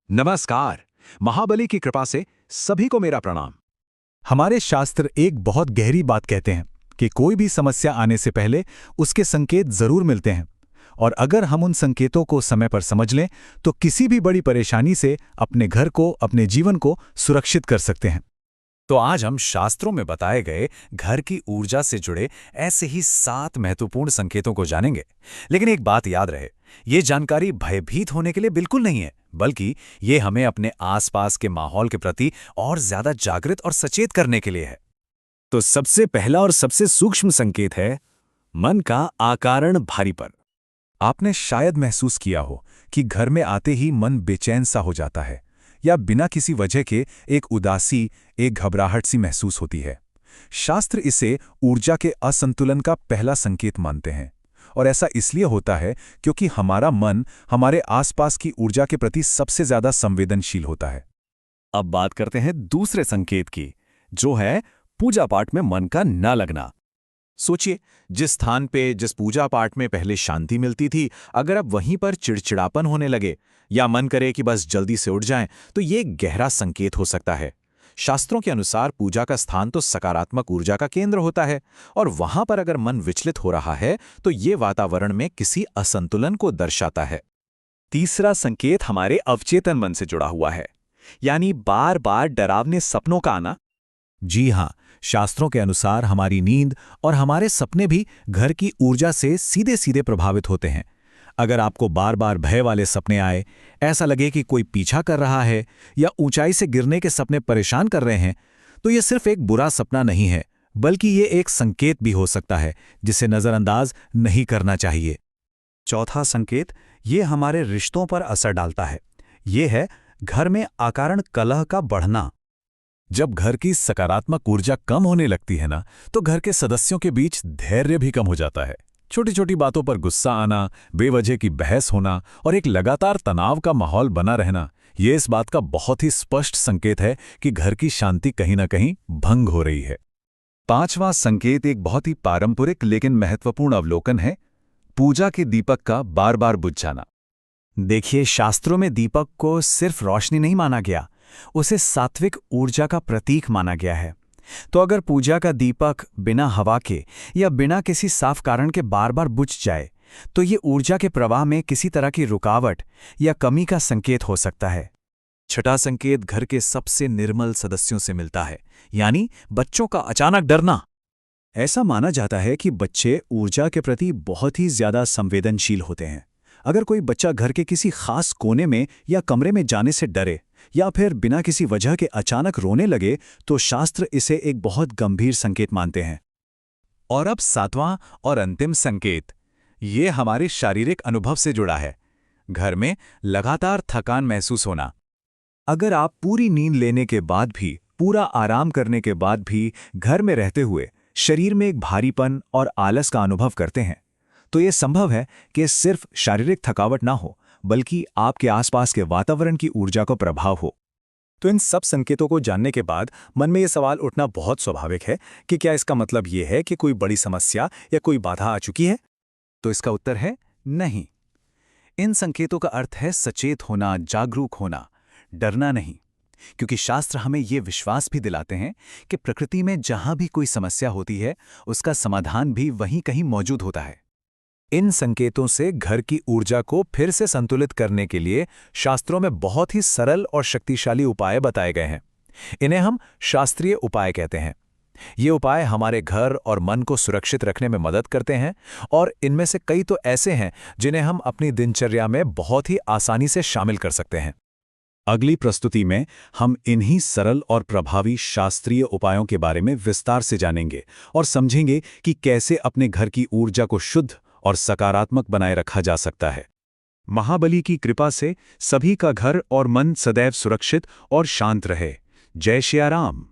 नमस्कार। महाबली की कृपा से सभी को मेरा प्रणाम। हमारे शास्त्र एक बहुत गहरी बात कहते हैं कि कोई भी समस्या आने से पहले उसके संकेत जरूर मिलते हैं, और अगर हम उन संकेतों को समय पर समझ लें तो किसी भी बड़ी परेशानी से अपने घर को, अपने जीवन को सुरक्षित कर सकते हैं। तो आज हम शास्त्रों में बताए गए घर की ऊर्जा से जुड़े ऐसे ही 7 महत्वपूर्ण संकेतों को जानेंगे। लेकिन एक बात याद रहे, ये जानकारी भयभीत होने के लिए बिल्कुल नहीं है, बल्कि ये हमें अपने आसपास के माहौल के प्रति और ज्यादा जागृत और सचेत करने के लिए है। तो सबसे पहला और सबसे सूक्ष्म संकेत है मन का आकारण भारीपन। आपने शायद महसूस किया हो कि घर में आते ही मन बेचैन सा हो जाता है, या बिना किसी वजह के एक उदासी, एक घबराहट सी महसूस होती है। शास्त्र इसे ऊर्जा के असंतुलन का पहला संकेत मानते हैं, और ऐसा इसलिए होता है क्योंकि हमारा मन हमारे आसपास की ऊर्जा के प्रति सबसे ज्यादा संवेदनशील होता है। अब बात करते हैं दूसरे संकेत की, जो है पूजा पाठ में मन का न लगना। सोचिए, जिस स्थान पे जिस पूजा पाठ में पहले शांति मिलती थी, अगर अब वहीं पर चिड़चिड़ापन होने लगे या मन करे कि बस जल्दी से उठ जाएं, तो ये गहरा संकेत हो सकता है। शास्त्रों के अनुसार पूजा का स्थान तो सकारात्मक ऊर्जा का केंद्र होता है, और वहां पर अगर मन विचलित हो रहा है तो ये वातावरण में किसी असंतुलन को दर्शाता है। तीसरा संकेत हमारे अवचेतन मन से जुड़ा हुआ है, यानी बार बार डरावने सपनों का आना। जी हाँ, शास्त्रों के अनुसार हमारी नींद और हमारे सपने भी घर की ऊर्जा से सीधे सीधे प्रभावित होते हैं। अगर आपको बार बार भय वाले सपने आए, ऐसा लगे कि कोई पीछा कर रहा है, या ऊंचाई से गिरने के सपने परेशान कर रहे हैं, तो ये सिर्फ एक बुरा सपना नहीं है, बल्कि ये एक संकेत भी हो सकता है जिसे नजरअंदाज नहीं करना चाहिए। चौथा संकेत ये हमारे रिश्तों पर असर डालता है। ये है घर में अकारण कलह का बढ़ना। जब घर की सकारात्मक ऊर्जा कम होने लगती है ना, तो घर के सदस्यों के बीच धैर्य भी कम हो जाता है। छोटी छोटी बातों पर गुस्सा आना, बेवजह की बहस होना और एक लगातार तनाव का माहौल बना रहना, ये इस बात का बहुत ही स्पष्ट संकेत है कि घर की शांति कहीं ना कहीं भंग हो रही है। पांचवां संकेत एक बहुत ही पारंपरिक लेकिन महत्वपूर्ण अवलोकन है, पूजा के दीपक का बार बार बुझ जाना। देखिए, शास्त्रों में दीपक को सिर्फ रोशनी नहीं माना गया, उसे सात्विक ऊर्जा का प्रतीक माना गया है। तो अगर पूजा का दीपक बिना हवा के या बिना किसी साफ कारण के बार बार बुझ जाए, तो ये ऊर्जा के प्रवाह में किसी तरह की रुकावट या कमी का संकेत हो सकता है। छठा संकेत घर के सबसे निर्मल सदस्यों से मिलता है, यानी बच्चों का अचानक डरना। ऐसा माना जाता है कि बच्चे ऊर्जा के प्रति बहुत ही ज्यादा संवेदनशील होते हैं। अगर कोई बच्चा घर के किसी खास कोने में या कमरे में जाने से डरे, या फिर बिना किसी वजह के अचानक रोने लगे, तो शास्त्र इसे एक बहुत गंभीर संकेत मानते हैं। और अब सातवां और अंतिम संकेत, ये हमारे शारीरिक अनुभव से जुड़ा है। घर में लगातार थकान महसूस होना। अगर आप पूरी नींद लेने के बाद भी, पूरा आराम करने के बाद भी घर में रहते हुए शरीर में एक भारीपन और आलस का अनुभव करते हैं, तो यह संभव है कि सिर्फ शारीरिक थकावट ना हो, बल्कि आपके आसपास के वातावरण की ऊर्जा को प्रभाव हो। तो इन सब संकेतों को जानने के बाद मन में यह सवाल उठना बहुत स्वाभाविक है कि क्या इसका मतलब यह है कि कोई बड़ी समस्या या कोई बाधा आ चुकी है? तो इसका उत्तर है नहीं। इन संकेतों का अर्थ है सचेत होना, जागरूक होना, डरना नहीं। क्योंकि शास्त्र हमें यह विश्वास भी दिलाते हैं कि प्रकृति में जहां भी कोई समस्या होती है, उसका समाधान भी वहीं कहीं मौजूद होता है। इन संकेतों से घर की ऊर्जा को फिर से संतुलित करने के लिए शास्त्रों में बहुत ही सरल और शक्तिशाली उपाय बताए गए हैं। इन्हें हम शास्त्रीय उपाय कहते हैं। ये उपाय हमारे घर और मन को सुरक्षित रखने में मदद करते हैं, और इनमें से कई तो ऐसे हैं जिन्हें हम अपनी दिनचर्या में बहुत ही आसानी से शामिल कर सकते हैं। अगली प्रस्तुति में हम इन्हीं सरल और प्रभावी शास्त्रीय उपायों के बारे में विस्तार से जानेंगे और समझेंगे कि कैसे अपने घर की ऊर्जा को शुद्ध और सकारात्मक बनाए रखा जा सकता है। महाबली की कृपा से सभी का घर और मन सदैव सुरक्षित और शांत रहे। जय श्री राम।